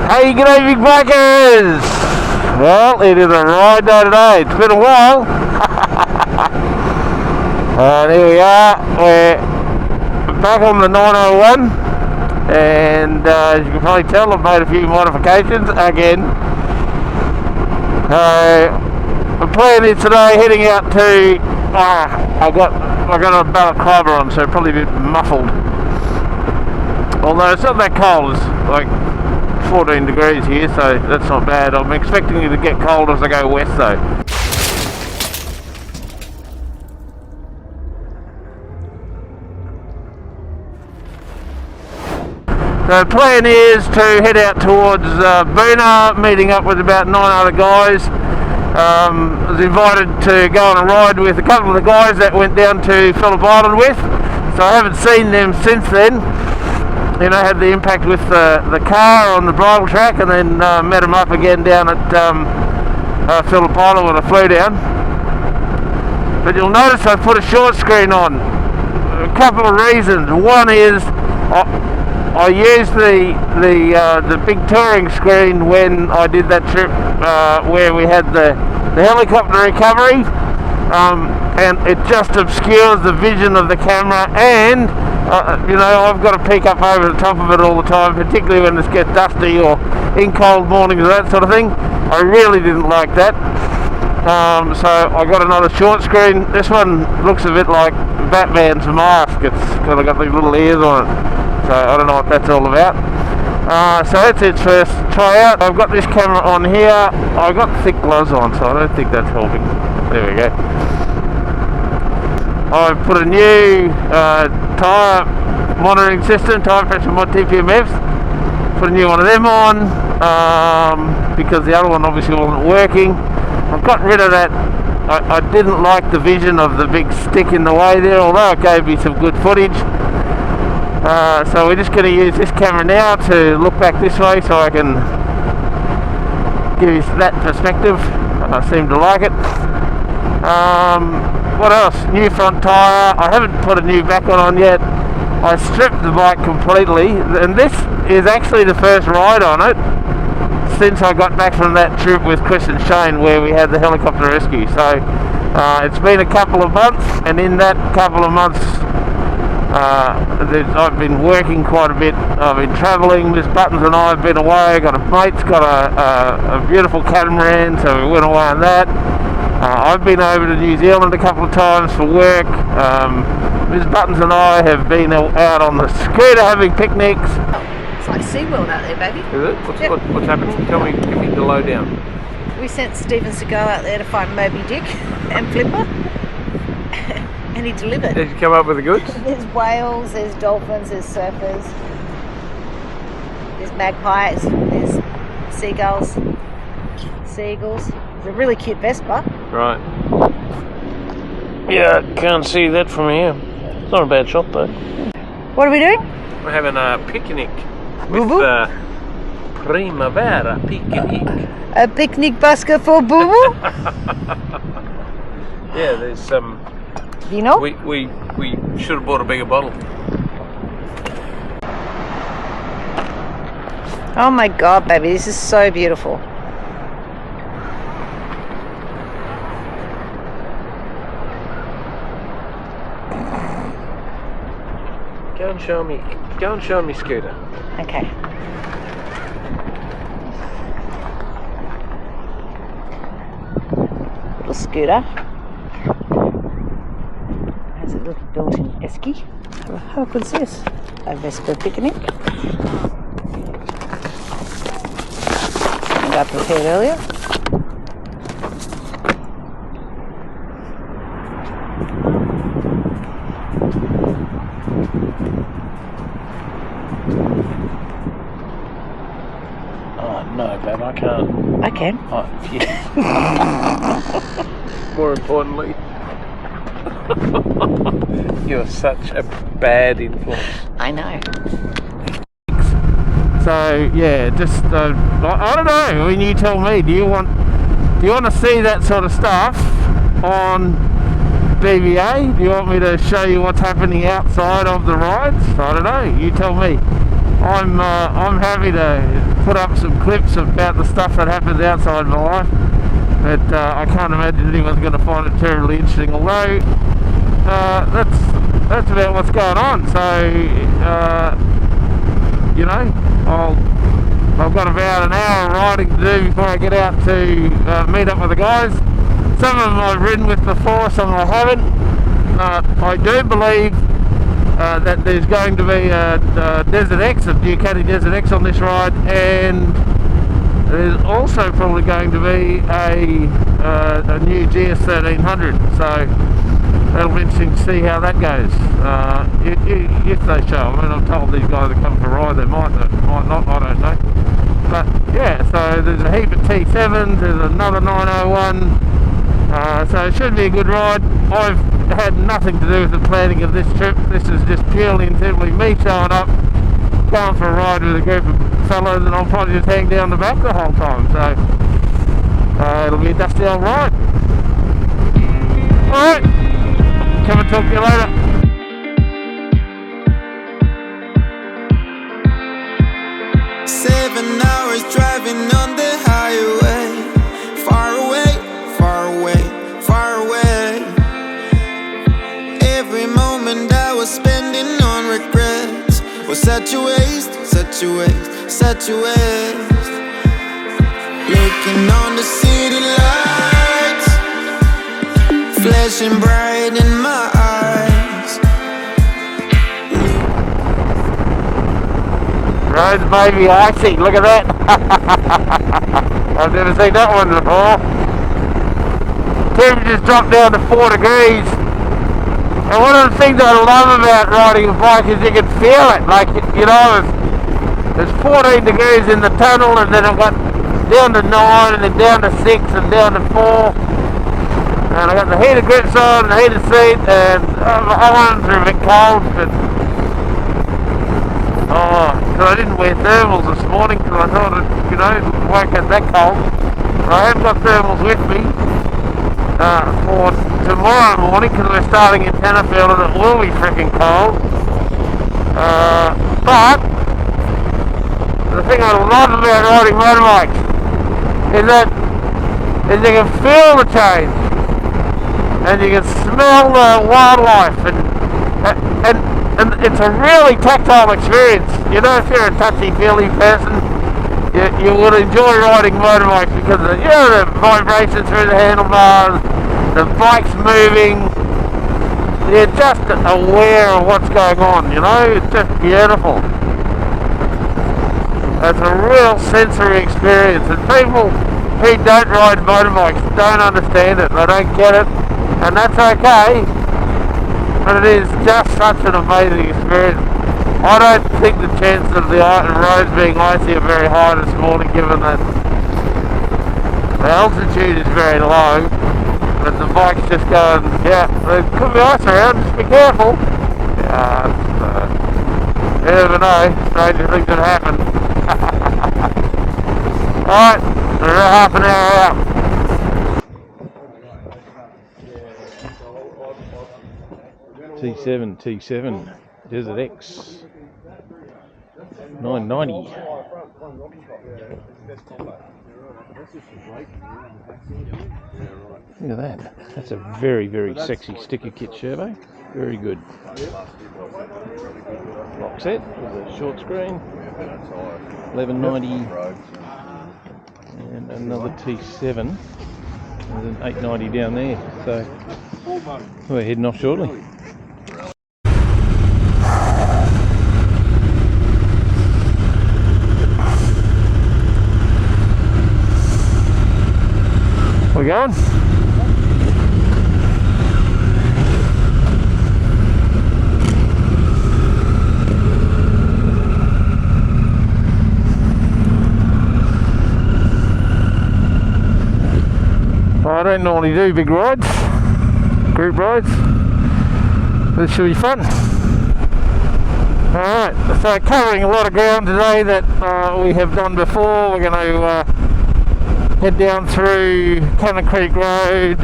Hey, g'day big buckers! Well, it is a ride day today. It's been a while. And here we are. We're back on the 901. And as you can probably tell, I've made a few modifications again. The plan is today heading out to... I got a balaclava on, so probably a bit muffled. Although it's not that cold. It's like 14 degrees here, so that's not bad. I'm expecting it to get cold as I go west though. So the plan is to head out towards Boona, meeting up with about 9 other guys. I was invited to go on a ride with a couple of the guys that went down to Phillip Island with, so I haven't seen them since then. You know, had the impact with the car on the bridle track, and then met them up again down at Phillip Island when I flew down. But you'll notice I put a short screen on. A couple of reasons. One is I used the big touring screen when I did that trip where we had the helicopter recovery, and it just obscures the vision of the camera, and you know, I've got to peek up over the top of it all the time, particularly when it gets dusty or in cold mornings or that sort of thing. I really didn't like that. So I got another short screen. This one looks a bit like Batman's mask. It's kind of got these little ears on it. So I don't know what that's all about. So that's its first try out. I've got this camera on here. I've got thick gloves on, so I don't think that's helping. There we go. I've put a new tyre monitoring system, tyre pressure mod TPMFs. Put a new one of them on because the other one obviously wasn't working. I've got rid of that. I didn't like the vision of the big stick in the way there, although it gave me some good footage. So we're just going to use this camera now to look back this way so I can give you that perspective. I seem to like it. What else? New front tyre. I haven't put a new back one on yet. I stripped the bike completely, and this is actually the first ride on it since I got back from that trip with Chris and Shane where we had the helicopter rescue. So it's been a couple of months, and in that couple of months I've been working quite a bit. I've been travelling. Miss Buttons and I have been away. Got a mate's got a beautiful catamaran, so we went away on that. I've been over to New Zealand a couple of times for work. Miss Buttons and I have been out on the scooter having picnics. It's like SeaWorld out there, baby. Is it? Yep. What's happening? Tell me, give me the lowdown. We sent Stevens to go out there to find Moby Dick and Flipper, and he delivered. Did you come up with the goods? There's whales, there's dolphins, there's surfers, there's magpies, there's seagulls, seagulls. It's a really cute Vespa. Right. Yeah, can't see that from here. It's not a bad shot though. What are we doing? We're having a picnic with Primavera picnic. A picnic basket for Boo Boo? Yeah, there's some. You know? We should have bought a bigger bottle. Oh my god, baby, this is so beautiful. Go and show me scooter. Okay. Little scooter. Has a little built-in esky. How good is this? A Vespa picnic. And I prepared earlier. No, babe, I can't. I can. Oh, yeah. More importantly, you're such a bad influence. I know. So yeah, just I don't know. I mean, you tell me. Do you want to see that sort of stuff on DVA? Do you want me to show you what's happening outside of the rides? I don't know. You tell me. I'm happy to put up some clips about the stuff that happens outside my life, but I can't imagine anyone's going to find it terribly interesting, although that's about what's going on. So you know, I've got about an hour of riding to do before I get out to meet up with the guys. Some of them I've ridden with before, some I haven't. I do believe that there's going to be a Desert X, a Ducati Desert X on this ride, and there's also probably going to be a new GS 1300. So that'll be interesting to see how that goes. If they show. I mean, I've told these guys to come for a ride, they might not, I don't know. But yeah, so there's a heap of T7s, there's another 901. So it should be a good ride. I've had nothing to do with the planning of this trip. This is just purely and simply me showing up, going for a ride with a group of fellows, and I'll probably just hang down the back the whole time. So it'll be a dusty old ride. Alright, come and talk to you later. 7 hours driving on the highway. Far away, far away, far away. Every moment I was spending on regrets was such a waste, such a waste, such a waste. Looking on the city lights, flashing bright in my eyes. Roads may be icy, look at that. I've never seen that one before. Temperature's dropped down to 4 degrees. And one of the things I love about riding a bike is you can feel it. Like, you know, there's 14 degrees in the tunnel, and then I've got down to 9, and then down to 6, and down to 4. And I got the heated grips on, and the heated seat, and my arms are a bit cold, but because I didn't wear thermals this morning because I thought it, you know, it won't get that cold. But I have got thermals with me for tomorrow morning because we're starting in Tenterfield and it will be freaking cold. But the thing I love about riding motorbikes is you can feel the change and you can smell the wildlife and it's a really tactile experience. You know, if you're a touchy-feely person, you will enjoy riding motorbikes because of, you know, the vibration through the handlebars, the bike's moving. You're just aware of what's going on, you know, it's just beautiful. It's a real sensory experience, and people who don't ride motorbikes don't understand it, they don't get it, and that's okay. But it is just such an amazing experience. I don't think the chances of the roads being icy are very high this morning, given that the altitude is very low, but the bike's just going, yeah, there could be ice around, just be careful. Yeah, you never know, stranger things can happen. Alright, we're half an hour out. T7 Desert X 990. Look at that. That's a very, very sexy sticker kit Sherbo. Very good. Box set with a short screen. 1190 and another T7. There's an 890 down there. So we're heading off shortly. We're going. I don't normally do big rides, group rides. This should be fun. Alright, so covering a lot of ground today that we have done before. We're going to head down through Cannon Creek Road,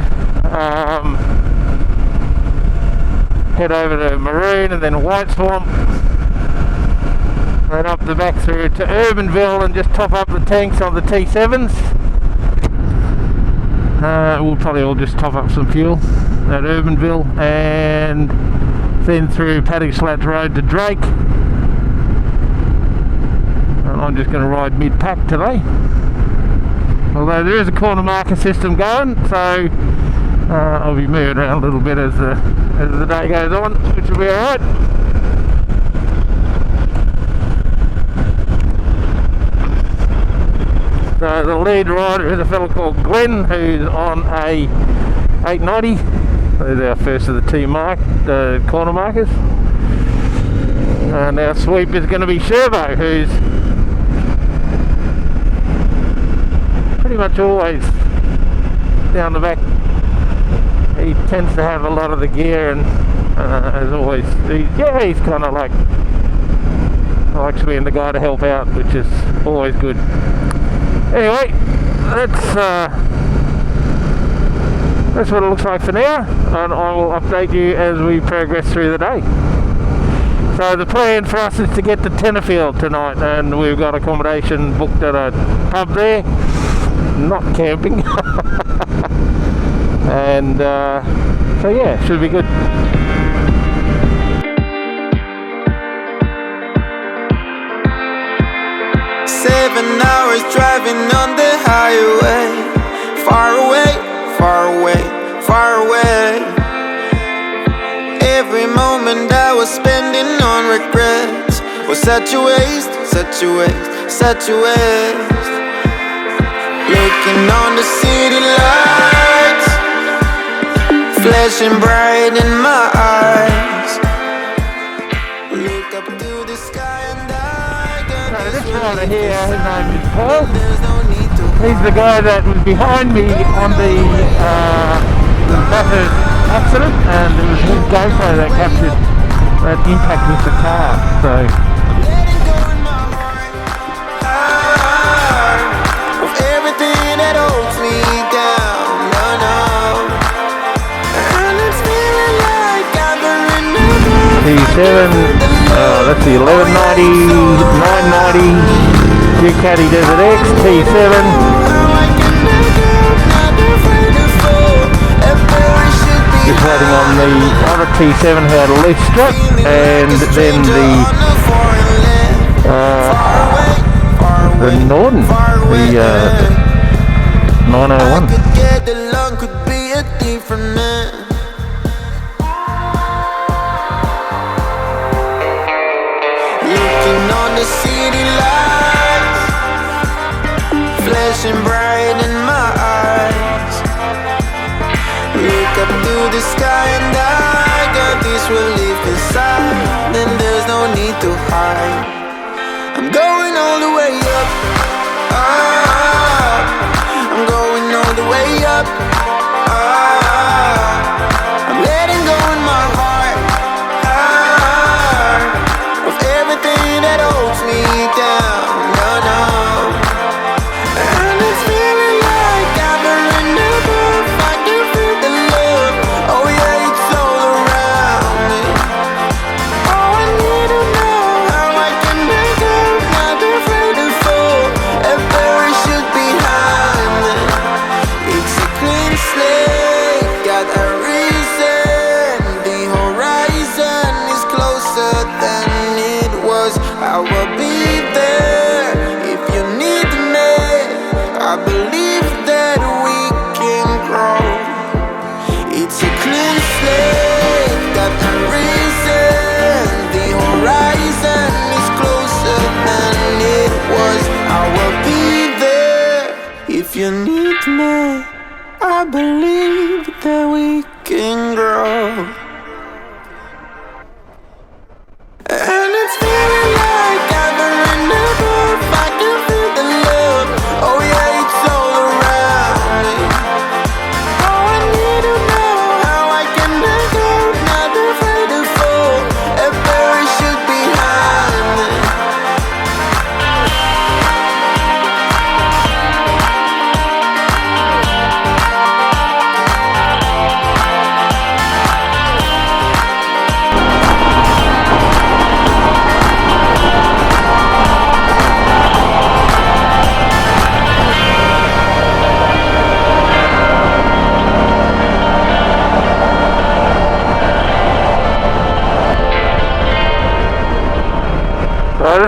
head over to Maroon and then White Swamp, then up the back through to Urbanville and just top up the tanks on the T7s. We'll probably all just top up some fuel at Urbanville, and then through Paddock Slats Road to Drake. And I'm just going to ride mid-pack today. Although there is a corner marker system going, so I'll be moving around a little bit as the day goes on, which will be alright. So the lead rider is a fellow called Glenn, who's on a 890. There's our first of the corner markers. And our sweep is going to be Sherbo, who's pretty much always down the back. He tends to have a lot of the gear, and as always, he's kind of like, likes being the guy to help out, which is always good. Anyway, that's what it looks like for now, and I will update you as we progress through the day. So the plan for us is to get to Tenterfield tonight, and we've got accommodation booked at a pub there, not camping. And so yeah, should be good. 7 hours driving on the highway, far away, far away, far away. Every moment I was spending on regrets was such a waste, such a waste, such a waste. Looking on the city lights, flashing bright in my eyes. Look up to the sky and so this rider here, his name is Paul. He's the guy that was behind me on the massive accident, and it was his GoPro that captured that impact with the car. So everything that holds me down, no, no. And it's feeling like I've been T7, let's see, 1190, 990, Ducati Desert X, T7. Just waiting on the other T7 who had a leaf strut, and then the Norden, the 901. Looking on the city lights, flashing bright in my eyes. Look up to the sky and I got this relief inside. Then there's no need to hide. I'm going all the way up, up. I'm going all the way up, up. I'm letting go in my heart, heart, of everything that holds me down, no, no. And it's feeling like I've been in the roof. I can feel the love, oh yeah, it's all around me. Oh, I need to know how I can make up, not afraid to fall, a parachute behind me. It's a clean slate, got a reason. The horizon is closer than it was. I will be there if you need me. I believe that we can grow. It's a clean slate, got a reason. The horizon is closer than it was. I will be there if you need me. I believe that we can grow. And it's feeling like I've been in the roof. I can feel the love, oh yeah, it's all around me. Oh, I need to know how I can make up, not afraid to fall, a parachute behind me.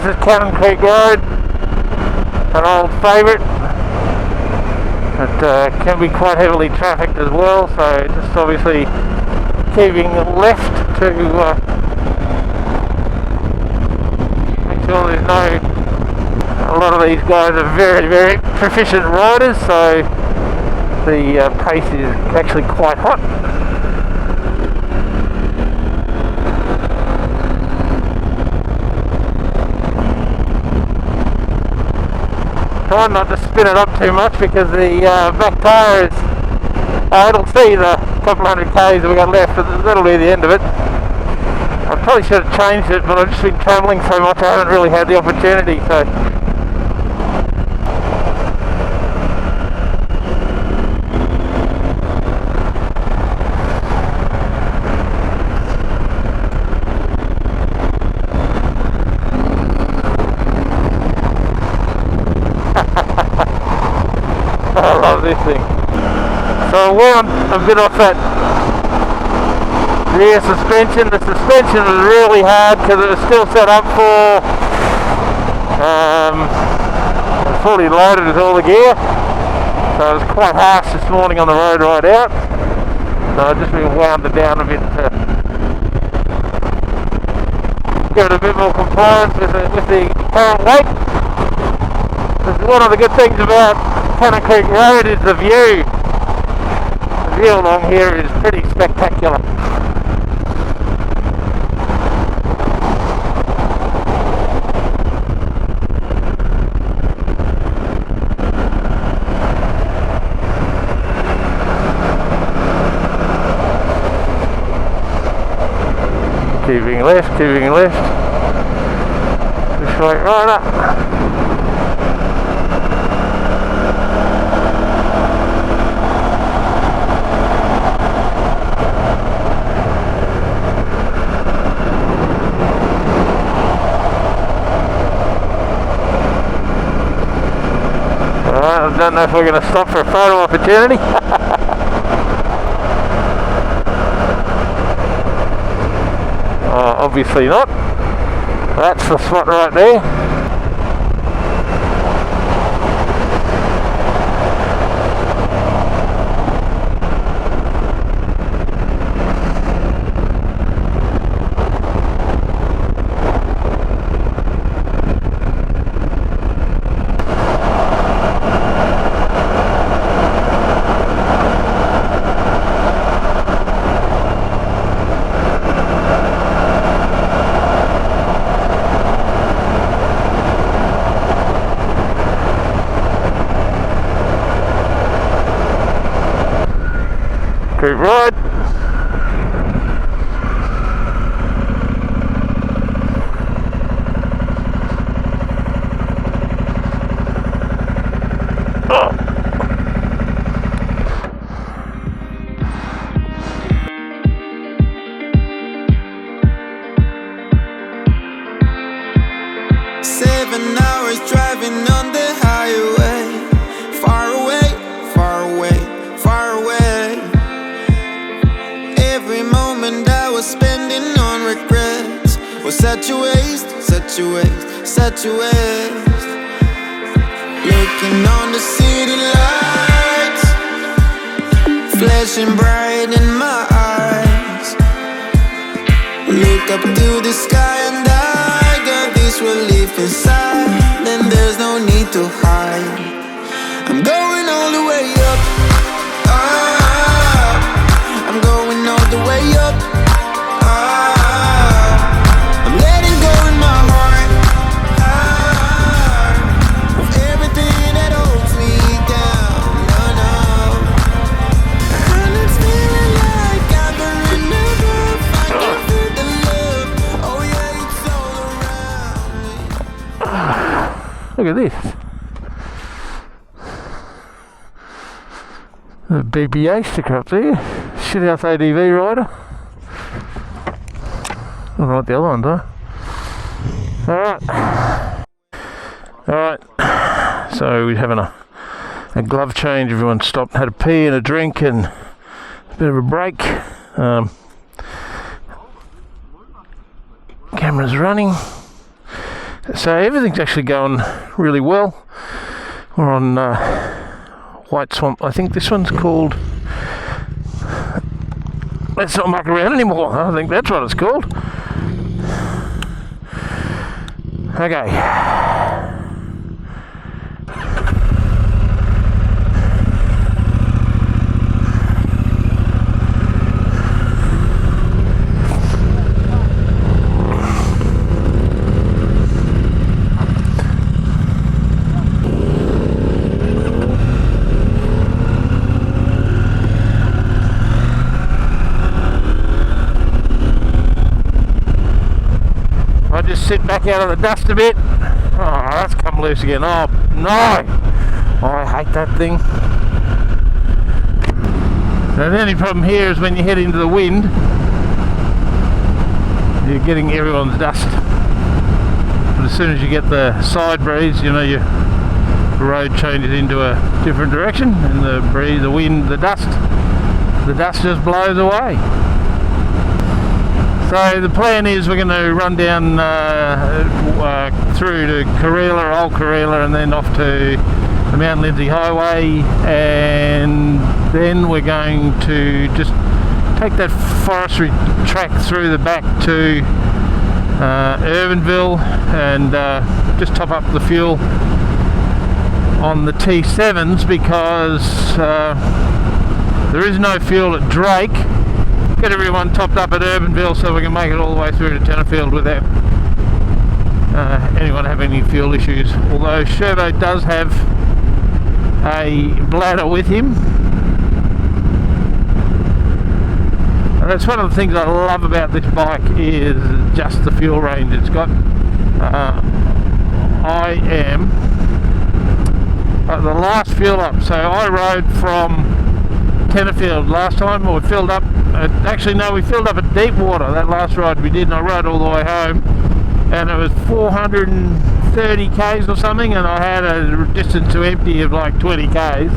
this is Cannon Creek Road, an old favourite. It can be quite heavily trafficked as well, so just obviously keeping left to make sure there's no... A lot of these guys are very, very proficient riders, so the pace is actually quite hot. Try not to spin it up too much because the back tyre is... it'll see the couple hundred k's that we got left, but that'll be the end of it. I probably should have changed it, but I've just been travelling so much I haven't really had the opportunity, so... I love this thing. So I wound a bit off that rear suspension. The suspension was really hard because it was still set up for fully loaded with all the gear. So it was quite harsh this morning on the road ride out. So I've just been wound it down a bit to give it a bit more compliance with the current weight. One of the good things about Cannon Creek Road is the view. The view along here is pretty spectacular. Keeping left, keeping left. Just like right up. I don't know if we're going to stop for a photo opportunity. Obviously not. That's the spot right there. Great ride. Such a waste, such a waste, such a waste. Looking on the city lights, flashing bright in my eyes. Look up to the sky and I got this relief inside. Then there's no need to hide. I'm going all the way up, I'm going all the way up. Look at this. The BPA sticker up there. Shithouse ADV rider. I don't know what the other ones are. Alright. So we're having a glove change. Everyone stopped, had a pee and a drink and a bit of a break. Camera's running. So everything's actually going really well. We're on White Swamp. I think this one's called... Let's not muck around anymore. I think that's what it's called. Okay. Just sit back out of the dust a bit. Oh, that's come loose again. Oh no, I hate that thing. Now the only problem here is when you head into the wind, you're getting everyone's dust. But as soon as you get the side breeze, you know, the road changes into a different direction, and the breeze, the wind, the dust just blows away. So the plan is we're going to run down through to Karela, Old Karela, and then off to the Mount Lindsay Highway, and then we're going to just take that forestry track through the back to Urbanville and just top up the fuel on the T7s because there is no fuel at Drake. Get everyone topped up at Urbanville so we can make it all the way through to Tenterfield without anyone having any fuel issues. Although Sherbo does have a bladder with him. And that's one of the things I love about this bike is just the fuel range it's got. I am at the last fuel up, so I rode from Tenterfield last time, or we filled up we filled up at Deepwater that last ride we did, and I rode all the way home, and it was 430 k's or something, and I had a distance to empty of like 20 k's,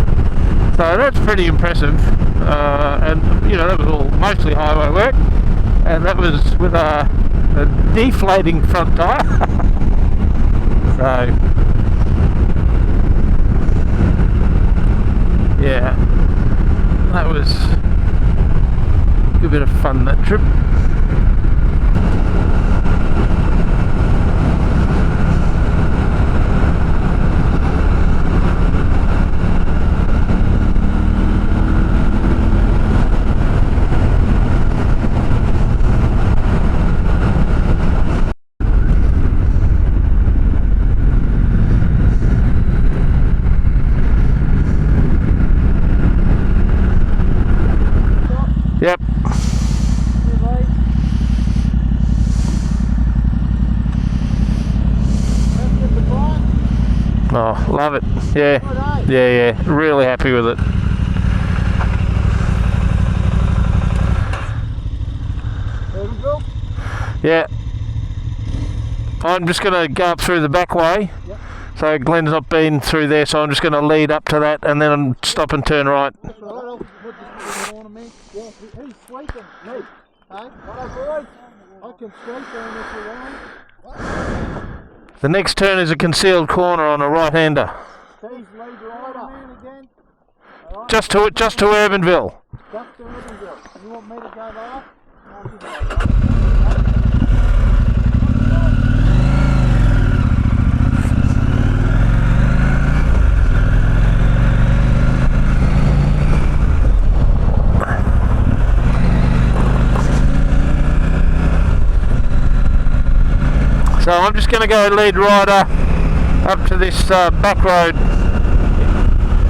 so that's pretty impressive. And you know, that was all mostly highway work, and that was with a deflating front tyre. So yeah, that was a good bit of fun, that trip. Yep. Oh, love it. Yeah. Yeah. Really happy with it. Yeah. I'm just going to go up through the back way. Yep. So Glenn's not been through there, so I'm just going to lead up to that and then stop and turn right. Yeah, he's sleeping. Me. Hey, boys? I can sleep down if you want. The next turn is a concealed corner on a right-hander. He's lead rider. Again. Right. Just to Urbanville. Just to Urbanville. You want me to go there? I'll give you that. So I'm just going to go lead rider up to this back road,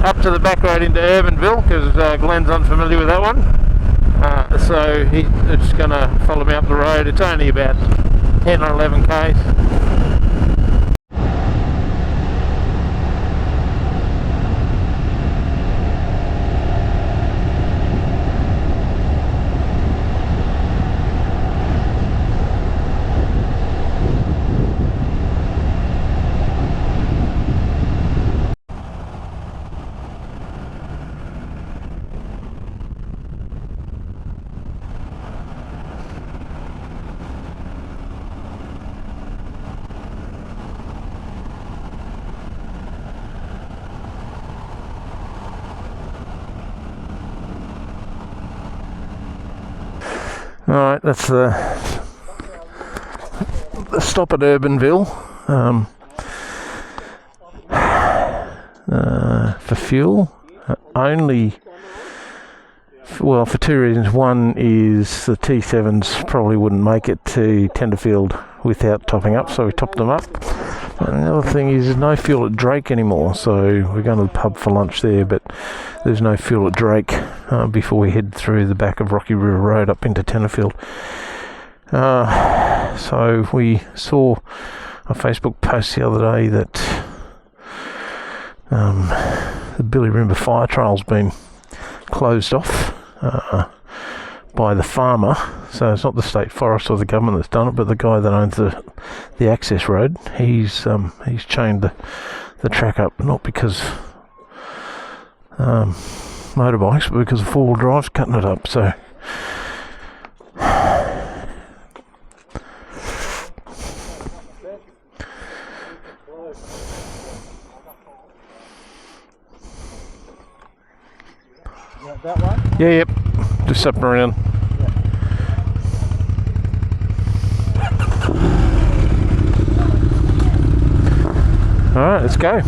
up to the back road into Urbanville, because Glenn's unfamiliar with that one. So he's just going to follow me up the road. It's only about 10 or 11 k's. Alright, that's the stop at Urbanville. For fuel, only, well, for two reasons. One is the T7s probably wouldn't make it to Tenterfield without topping up, so we topped them up. And the other thing is there's no fuel at Drake anymore, so we're going to the pub for lunch there, but there's no fuel at Drake before we head through the back of Rocky River Road up into Tenterfield. So we saw a Facebook post the other day that the Billy Rimba fire trail's been closed off by the farmer. So it's not the state forest or the government that's done it, but the guy that owns the access road. He's chained the track up, not because motorbikes, but because of four-wheel drive's cutting it up. So that way? yeah, yep, just up and around. Alright, let's go.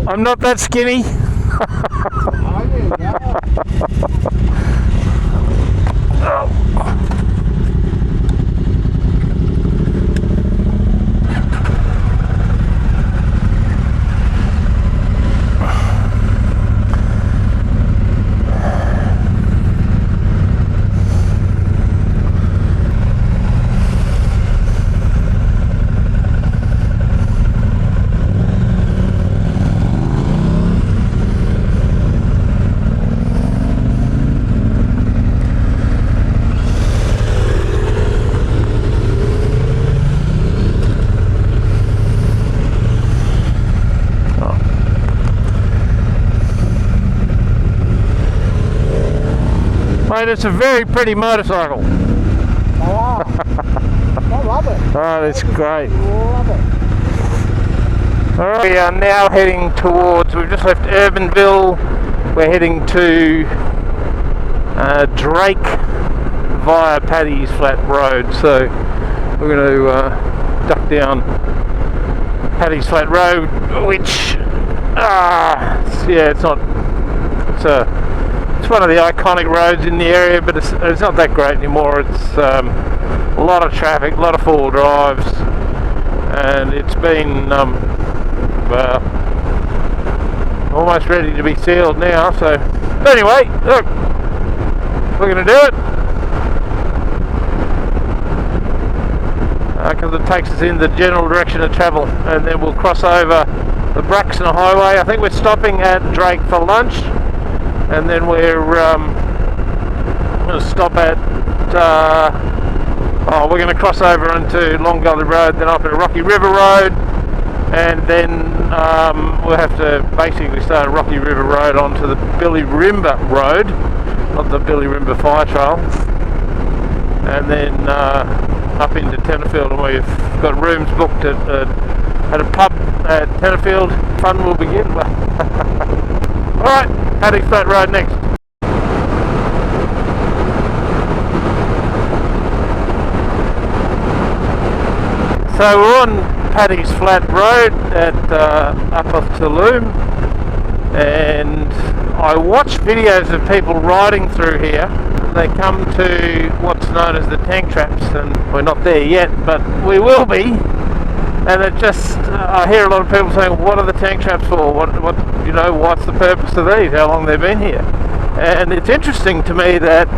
I'm not that skinny. Mate, it's a very pretty motorcycle. Oh, I love it. Oh, it's great. Love it. Alright, we are now heading towards, we've just left Urbanville, we're heading to Drake via Paddy's Flat Road. So we're going to duck down Paddy's Flat Road, which, it's one of the iconic roads in the area, but it's not that great anymore. It's a lot of traffic, a lot of four-wheel drives, and it's been almost ready to be sealed now. So, but anyway, look, we're going to do it because it takes us in the general direction of travel, and then we'll cross over the Braxton Highway. I think we're stopping at Drake for lunch. And then we're going to stop at, we're going to cross over into Long Gully Road, then up into Rocky River Road, and then we'll have to basically start at Rocky River Road onto the Billy Rimba Road, not the Billy Rimba fire trail, and then up into Tenterfield, and we've got rooms booked at a pub at Tenterfield. Fun will begin. Alright, Paddy's Flat Road next. So we're on Paddy's Flat Road at Upper Tulloom, and I watch videos of people riding through here. They come to what's known as the tank traps, and we're not there yet, but we will be. And it just, I hear a lot of people saying, what are the tank traps for? What's the purpose of these? How long they've been here? And it's interesting to me that,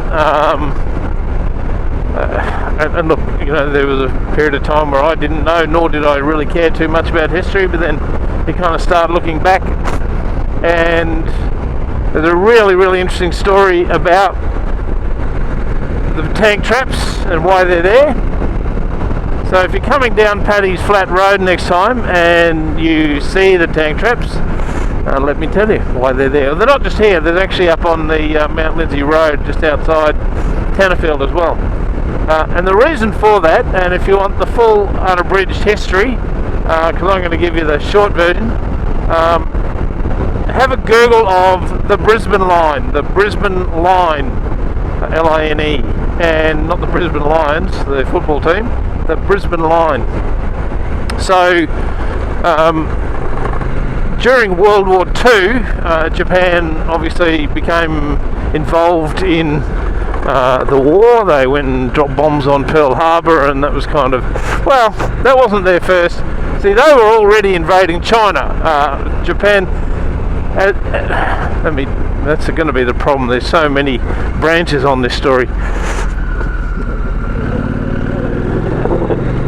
and look, there was a period of time where I didn't know, nor did I really care too much about history, but then you kind of start looking back, and there's a really, really interesting story about the tank traps and why they're there. So if you're coming down Paddy's Flat Road next time and you see the tank traps, let me tell you why they're there. They're not just here, they're actually up on the Mount Lindsay Road just outside Tenterfield as well. And the reason for that, and if you want the full unabridged history, because I'm going to give you the short version, have a Google of the Brisbane Line, L-I-N-E, and not the Brisbane Lions, the football team, the Brisbane Line. So during World War II, Japan obviously became involved in the war. They went and dropped bombs on Pearl Harbor, and that was kind of, well, that wasn't their first. See, they were already invading China. Japan, that's going to be the problem. There's so many branches on this story.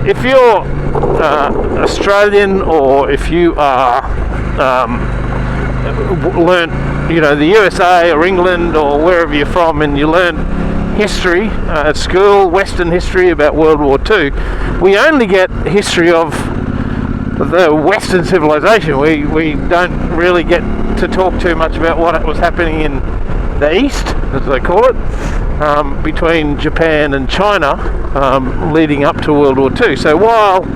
If you're Australian, or if you are learnt, the USA or England or wherever you're from, and you learn history at school, Western history about World War II, we only get history of the Western civilization. We don't really get to talk too much about what was happening in the East, as they call it, between Japan and China, leading up to World War II. So while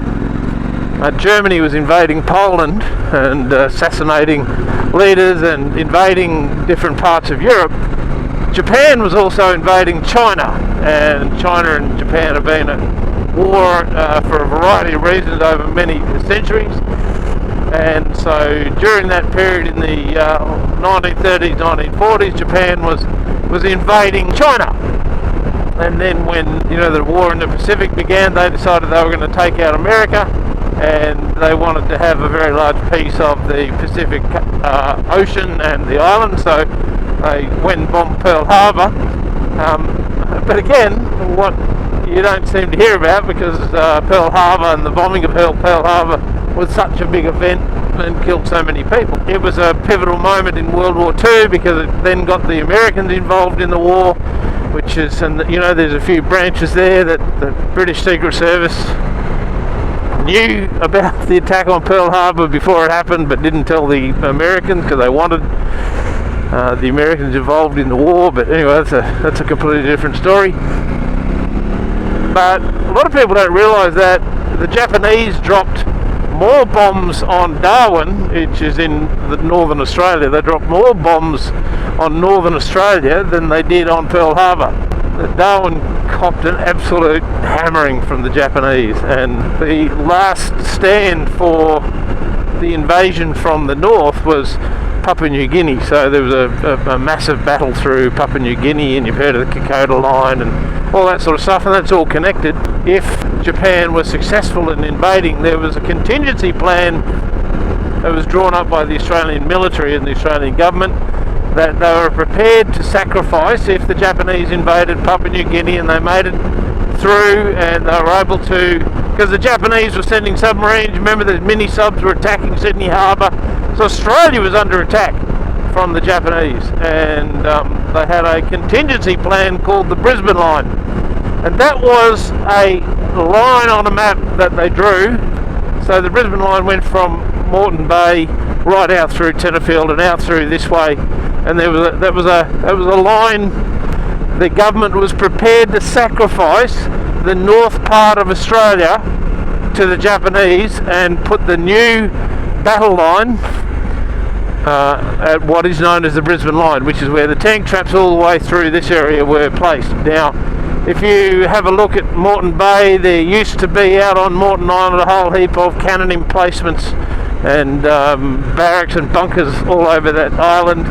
Germany was invading Poland and assassinating leaders and invading different parts of Europe, Japan was also invading China, and China and Japan have been at war for a variety of reasons over many centuries. And so during that period in the 1930s, 1940s, Japan was invading China. And then when the war in the Pacific began, they decided they were going to take out America, and they wanted to have a very large piece of the Pacific Ocean and the island, so they went and bombed Pearl Harbor. But again, what you don't seem to hear about, because Pearl Harbor and the bombing of Pearl Harbor was such a big event and killed so many people. It was a pivotal moment in World War II, because it then got the Americans involved in the war, which is, and there's a few branches there that the British Secret Service knew about the attack on Pearl Harbor before it happened, but didn't tell the Americans because they wanted the Americans involved in the war. But anyway, that's a completely different story. But a lot of people don't realise that the Japanese dropped more bombs on Darwin, which is in northern Australia. They dropped more bombs on northern Australia than they did on Pearl Harbor. Darwin copped an absolute hammering from the Japanese, and the last stand for the invasion from the north was Papua New Guinea. So there was a massive battle through Papua New Guinea, and you've heard of the Kokoda Line and all that sort of stuff, and that's all connected. If Japan was successful in invading, there was a contingency plan that was drawn up by the Australian military and the Australian government, that they were prepared to sacrifice if the Japanese invaded Papua New Guinea and they made it through, and they were able to, because the Japanese were sending submarines. Remember, the mini subs were attacking Sydney Harbour, so Australia was under attack from the Japanese, and they had a contingency plan called the Brisbane Line, and that was a line on a map that they drew. So the Brisbane Line went from Moreton Bay right out through Tenterfield and out through this way, and that was a line the government was prepared to sacrifice the north part of Australia to the Japanese and put the new battle line at what is known as the Brisbane Line, which is where the tank traps all the way through this area were placed. Now, if you have a look at Moreton Bay, there used to be out on Moreton Island a whole heap of cannon emplacements and barracks and bunkers all over that island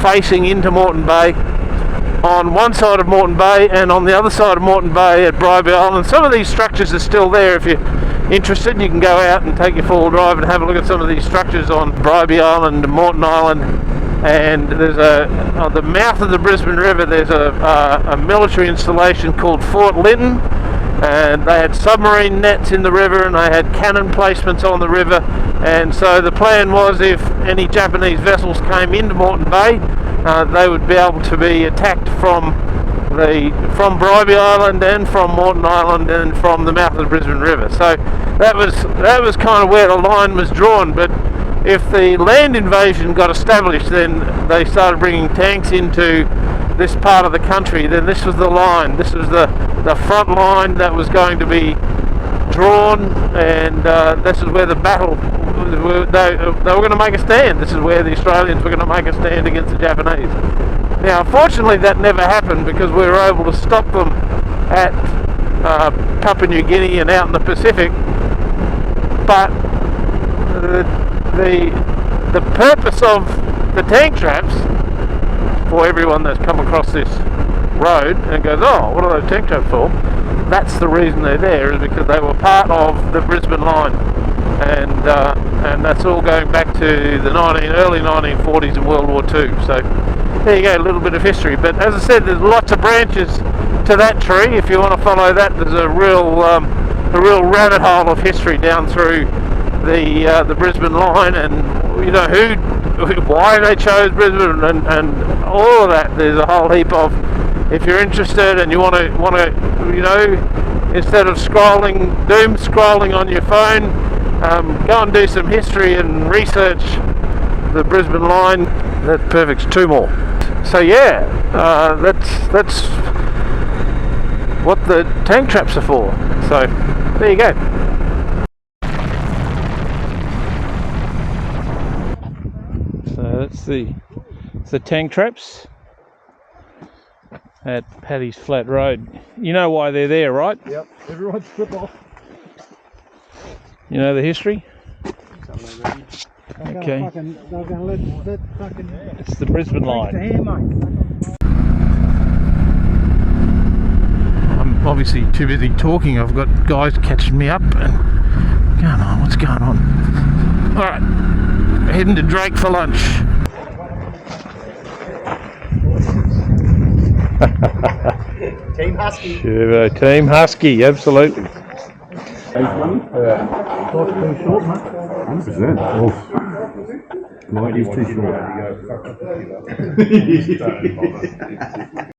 facing into Moreton Bay, on one side of Moreton Bay, and on the other side of Moreton Bay at Bribie Island. Some of these structures are still there. If you're interested, you can go out and take your four-wheel drive and have a look at some of these structures on Bribie Island, Moreton Island. And there's on the mouth of the Brisbane River, there's a military installation called Fort Lytton, and they had submarine nets in the river, and they had cannon placements on the river. And so the plan was, if any Japanese vessels came into Moreton Bay, they would be able to be attacked from Bribie Island and from Moreton Island and from the mouth of the Brisbane River. So that was kind of where the line was drawn. But if the land invasion got established, then they started bringing tanks into this part of the country. Then this was the line. This was the front line that was going to be drawn, and this is where the battle, they were going to make a stand. This is where the Australians were going to make a stand against the Japanese. Now, unfortunately, that never happened because we were able to stop them at Papua New Guinea and out in the Pacific. But the purpose of the tank traps, for everyone that's come across this road and goes, oh, what are those tank traps for? That's the reason they're there, is because they were part of the Brisbane line, and that's all going back to the early 1940s and World War II. So there you go, a little bit of history. But as I said, there's lots of branches to that tree. If you want to follow that, there's a real rabbit hole of history down through the Brisbane line, and you know why they chose Brisbane and all of that. There's a whole heap of. If you're interested and you want to, you know, instead of doom scrolling on your phone, go and do some history and research the Brisbane line. That's perfect. 2 more. So yeah, that's what the tank traps are for. So there you go. So that's the tank traps at Paddy's Flat Road. You know why they're there, right? Yep, everyone's flip off. You know the history? Okay. They're gonna let fucking... It's the Brisbane line. I'm obviously too busy talking. I've got guys catching me up and going on, what's going on? Alright, heading to Drake for lunch. Team Husky. Sure, Team Husky, absolutely. Thought too short, mate. 100%. Mine is too short.